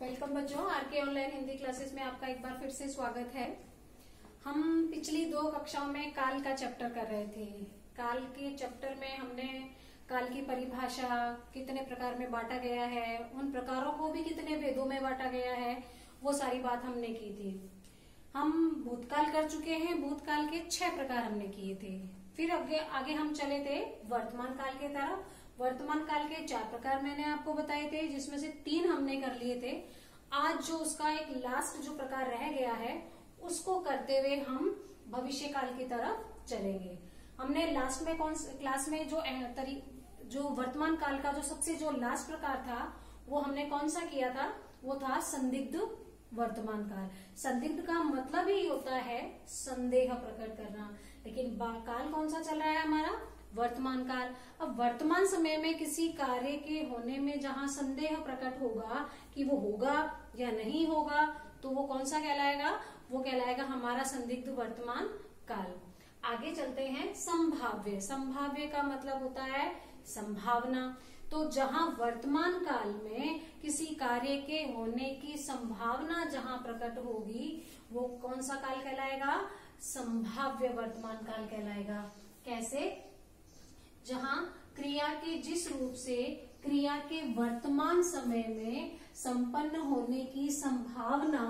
Welcome बच्चों, R K online Hindi classes में आपका एक बार फिर से स्वागत है। हम पिछली 2 कक्षाओं में काल का चैप्टर कर रहे थे। काल के चैप्टर में हमने काल की परिभाषा, कितने प्रकार में बांटा गया है, उन प्रकारों को भी कितने भेदों में बांटा गया है, वो सारी बात हमने की थी। हम भूतकाल कर चुके हैं, भूतकाल के 6 प्रकार हमने किए थे। फिर आगे हम चले थे वर्तमान काल के तरफ। वर्तमान काल के 4 प्रकार मैंने आपको बताए थे, जिसमें से 3 हमने कर लिए थे। आज जो उसका एक लास्ट जो प्रकार रह गया है, उसको करते हुए हम भविष्य काल की तरफ चलेंगे। हमने लास्ट में क्लास में जो वर्तमान काल का जो सबसे जो लास्ट प्रकार था, वो हमने कौन सा किया था? वो था संदिग्ध वर्तमान काल। संदिग्ध का मतलब ही होता है संदेह प्रकट करना, लेकिन काल कौन सा चल रहा है हमारा? वर्तमान काल। अब वर्तमान समय में किसी कार्य के होने में जहां संदेह प्रकट होगा कि वो होगा या नहीं होगा, तो वो कौन सा कहलाएगा? वो कहलाएगा हमारा संदिग्ध वर्तमान काल। आगे चलते हैं संभाव्य। संभाव्य का मतलब होता है संभावना। तो जहां वर्तमान काल में किसी कार्य के होने की संभावना जहां प्रकट होगी, वो कौन सा काल कहलाएगा? संभाव्य वर्तमान काल कहलाएगा। कैसे? जहां क्रिया के जिस रूप से क्रिया के वर्तमान समय में संपन्न होने की संभावना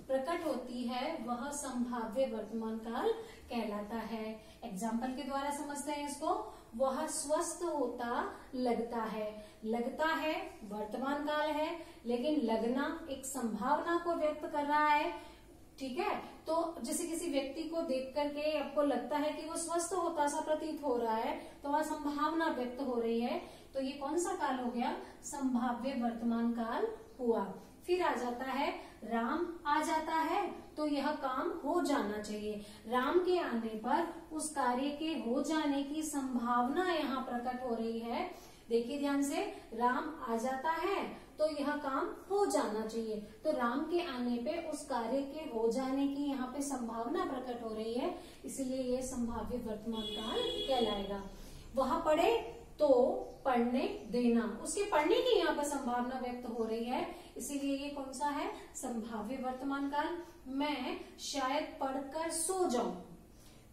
प्रकट होती है, वह संभाव्य वर्तमान काल कहलाता है। एग्जाम्पल के द्वारा समझते हैं इसको। वह स्वस्थ होता लगता है। लगता है वर्तमान काल है, लेकिन लगना एक संभावना को व्यक्त कर रहा है। ठीक है, तो जैसे किसी व्यक्ति को देख करके आपको लगता है कि वो स्वस्थ होता सा प्रतीत हो रहा है, तो वह संभावना व्यक्त हो रही है। तो ये कौन सा काल हो गया? संभाव्य वर्तमान काल हुआ। फिर आ जाता है राम आ जाता है, तो यह काम हो जाना चाहिए। राम के आने पर उस कार्य के हो जाने की संभावना यहाँ प्रकट हो रही है। देखिए ध्यान से, राम आ जाता है तो यह काम हो जाना चाहिए। तो राम के आने पे उस कार्य के हो जाने की यहाँ पे संभावना प्रकट हो रही है, इसलिए ये संभाव्य वर्तमान काल कहलाएगा। वह पढ़े तो पढ़ने देना, उसके पढ़ने की यहाँ पर संभावना व्यक्त हो रही है, इसीलिए ये कौन सा है? संभाव्य वर्तमान काल। मैं शायद पढ़कर सो जाऊं,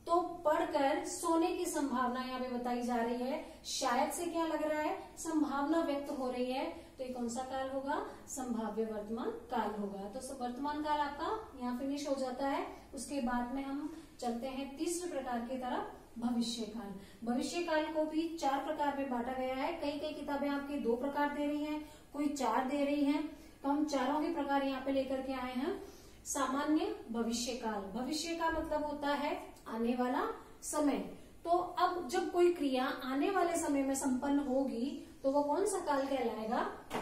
तो पढ़कर सोने की संभावना यहाँ पे बताई जा रही है। शायद से क्या लग रहा है? संभावना व्यक्त हो रही है, तो ये कौन सा काल होगा? संभाव्य वर्तमान काल होगा। तो वर्तमान काल आपका यहाँ फिनिश हो जाता है। उसके बाद में हम चलते हैं तीसरे प्रकार की तरफ, भविष्य काल। भविष्य काल को भी 4 प्रकार में बांटा गया है। कई किताबें आपके 2 प्रकार दे रही हैं, कोई 4 दे रही हैं, तो हम चारों के प्रकार यहाँ पे लेकर के आए हैं। सामान्य भविष्य काल। भविष्य का मतलब होता है आने वाला समय। तो अब जब कोई क्रिया आने वाले समय में संपन्न होगी, तो वो कौन सा काल कहलाएगा?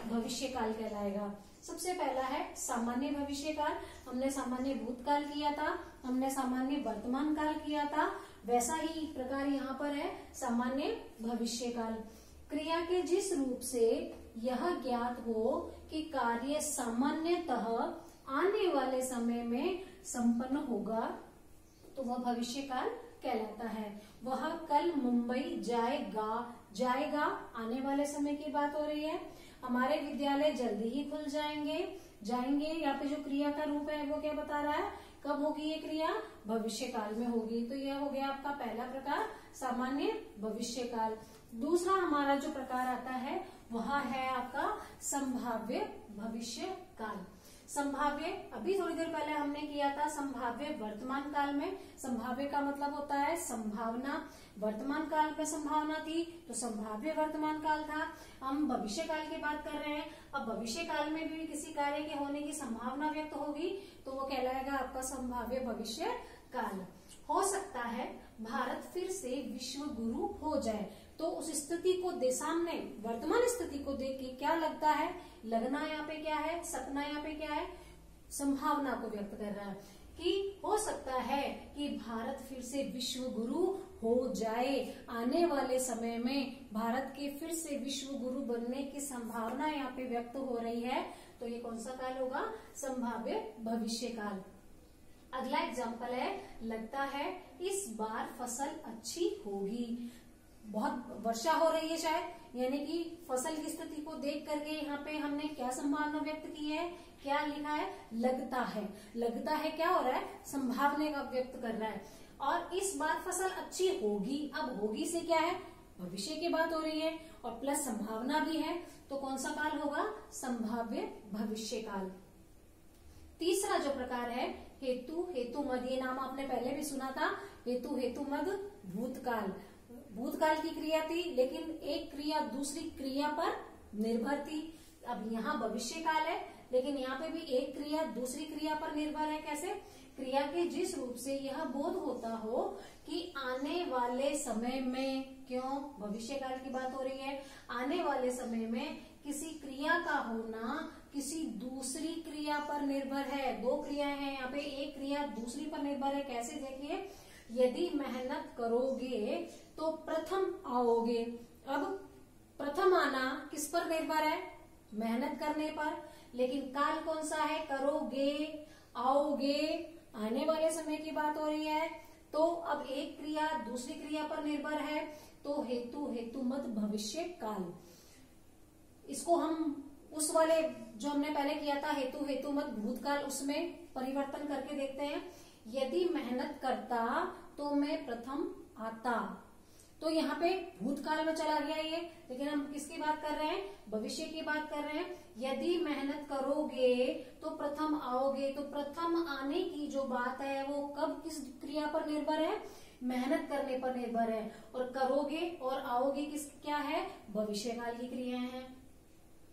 भविष्य काल कहलाएगा। सबसे पहला है सामान्य भविष्य काल। हमने सामान्य भूतकाल किया था, हमने सामान्य वर्तमान काल किया था, वैसा ही प्रकार यहाँ पर है सामान्य भविष्य काल। क्रिया के जिस रूप से यह ज्ञात हो कि कार्य सामान्यतः आने वाले समय में संपन्न होगा, तो वह भविष्य काल कहलाता है। वह कल मुंबई जाएगा आने वाले समय की बात हो रही है। हमारे विद्यालय जल्दी ही खुल जाएंगे। यहाँ पे जो क्रिया का रूप है वो क्या बता रहा है? कब होगी ये क्रिया? भविष्य काल में होगी। तो यह हो गया आपका पहला प्रकार, सामान्य भविष्य काल। दूसरा हमारा जो प्रकार आता है वह है आपका संभाव्य भविष्य काल। संभाव्य अभी थोड़ी देर पहले हमने किया था संभाव्य वर्तमान काल में। संभाव्य का मतलब होता है संभावना। वर्तमान काल में संभावना थी, तो संभाव्य वर्तमान काल था। हम भविष्य काल की बात कर रहे हैं। अब भविष्य काल में भी किसी कार्य के होने की संभावना व्यक्त होगी, तो वो कहलाएगा आपका संभाव्य भविष्य काल। हो सकता है भारत फिर से विश्व गुरु हो जाए, तो उस स्थिति को सामने वर्तमान स्थिति को देख के क्या लगता है? लगना यहाँ पे क्या है? सपना यहाँ पे क्या है? संभावना को व्यक्त कर रहा है कि हो सकता है कि भारत फिर से विश्व गुरु हो जाए। आने वाले समय में भारत के फिर से विश्व गुरु बनने की संभावना यहाँ पे व्यक्त हो रही है, तो ये कौन सा काल होगा? संभाव्य भविष्य काल। अगला एग्जाम्पल है, लगता है इस बार फसल अच्छी होगी। बहुत वर्षा हो रही है शायद, यानी कि फसल की स्थिति को देख करके यहाँ पे हमने क्या संभावना व्यक्त की है, क्या लिखा है, लगता है। लगता है क्या हो रहा है, संभावना का व्यक्त कर रहा है। और इस बार फसल अच्छी होगी, अब होगी से क्या है, भविष्य की बात हो रही है, और प्लस संभावना भी है, तो कौन सा काल होगा, संभाव्य भविष्य काल। तीसरा जो प्रकार है हेतु हेतुमद, ये नाम आपने पहले भी सुना था। हेतु हेतुमद भूतकाल, भूतकाल की क्रिया थी लेकिन एक क्रिया दूसरी क्रिया पर निर्भर थी। अब यहाँ भविष्य काल है लेकिन यहाँ पे भी एक क्रिया दूसरी क्रिया पर निर्भर है। कैसे, क्रिया के जिस रूप से यह बोध होता हो कि आने वाले समय में, क्यों भविष्य काल की बात हो रही है, आने वाले समय में किसी क्रिया का होना किसी दूसरी क्रिया पर निर्भर है। दो क्रियाएं हैं यहाँ पे, एक क्रिया दूसरी पर निर्भर है। कैसे, देखिए, यदि मेहनत करोगे तो प्रथम आओगे। अब प्रथम आना किस पर निर्भर है, मेहनत करने पर, लेकिन काल कौन सा है, करोगे, आओगे, आने वाले समय की बात हो रही है। तो अब एक क्रिया दूसरी क्रिया पर निर्भर है, तो हेतु हेतुमद भविष्य काल। इसको हम उस वाले जो हमने पहले किया था हेतु हेतुमद भूतकाल, उसमें परिवर्तन करके देखते हैं। यदि मेहनत करता तो मैं प्रथम आता, तो यहाँ पे भूतकाल में चला गया ये, लेकिन हम किसकी बात कर रहे हैं, भविष्य की बात कर रहे हैं। यदि मेहनत करोगे तो प्रथम आओगे, तो प्रथम आने की जो बात है वो कब किस क्रिया पर निर्भर है, मेहनत करने पर निर्भर है। और करोगे और आओगे किस क्या है, भविष्य काल की क्रियाएं हैं।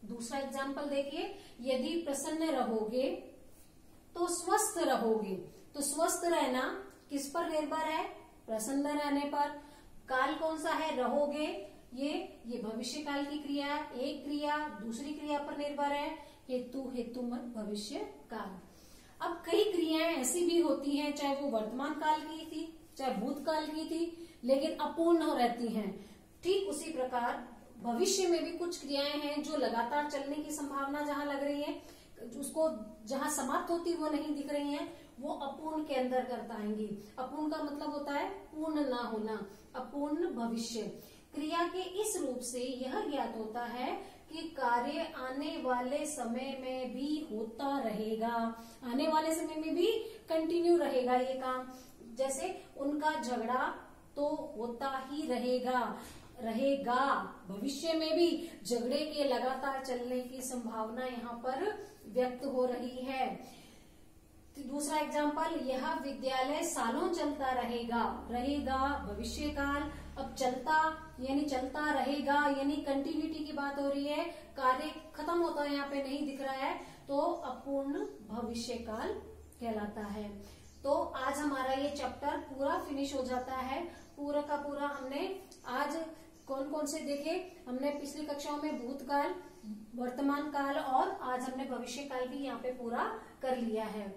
दूसरा एग्जाम्पल देखिए, यदि प्रसन्न रहोगे तो स्वस्थ रहोगे, तो स्वस्थ रहना किस पर निर्भर है, प्रसन्न रहने पर। काल कौन सा है, रहोगे, ये भविष्य काल की क्रिया, एक क्रिया दूसरी क्रिया पर निर्भर है, हेतु हेतुमद भविष्य काल। अब कई क्रियाएं ऐसी भी होती हैं, चाहे वो वर्तमान काल की थी चाहे भूतकाल की थी, लेकिन अपूर्ण रहती हैं। ठीक उसी प्रकार भविष्य में भी कुछ क्रियाएं हैं जो लगातार चलने की संभावना जहां लग रही है, उसको जहां समाप्त होती वो नहीं दिख रही हैं, वो अपूर्ण के अंतर्गत आएंगी। अपूर्ण का मतलब होता है पूर्ण ना होना, अपूर्ण भविष्य। क्रिया के इस रूप से यह ज्ञात होता है कि कार्य आने वाले समय में भी होता रहेगा, आने वाले समय में भी कंटिन्यू रहेगा ये काम। जैसे उनका झगड़ा तो होता ही रहेगा, भविष्य में भी झगड़े के लगातार चलने की संभावना यहाँ पर व्यक्त हो रही है। दूसरा एग्जाम्पल, यह विद्यालय सालों चलता रहेगा, भविष्य काल। अब चलता यानी चलता रहेगा, यानी कंटिन्यूटी की बात हो रही है, कार्य खत्म होता है यहाँ पे नहीं दिख रहा है, तो अपूर्ण भविष्य काल कहलाता है। तो आज हमारा ये चैप्टर पूरा फिनिश हो जाता है। पूरा का पूरा हमने आज कौन कौन से देखे, हमने पिछली कक्षाओं में भूतकाल, वर्तमान काल और आज हमने भविष्य काल भी यहाँ पे पूरा कर लिया है।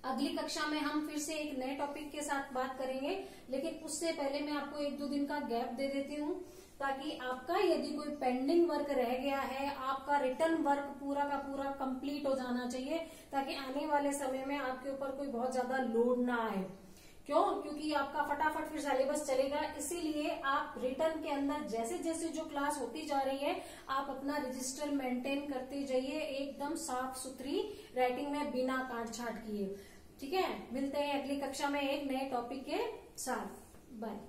अगली कक्षा में हम फिर से एक नए टॉपिक के साथ बात करेंगे, लेकिन उससे पहले मैं आपको 1-2 दिन का गैप दे देती हूँ, ताकि आपका यदि कोई पेंडिंग वर्क रह गया है, आपका रिटर्न वर्क पूरा का पूरा कंप्लीट हो जाना चाहिए, ताकि आने वाले समय में आपके ऊपर कोई बहुत ज्यादा लोड ना आए। क्यों, क्योंकि आपका फटाफट फिर सिलेबस चलेगा, इसीलिए आप रिटर्न के अंदर जैसे जैसे जो क्लास होती जा रही है आप अपना रजिस्टर मेंटेन करते जाइए, एकदम साफ सुथरी राइटिंग में बिना काट छाट किए। ठीक है, मिलते हैं अगली कक्षा में एक नए टॉपिक के साथ। बाय।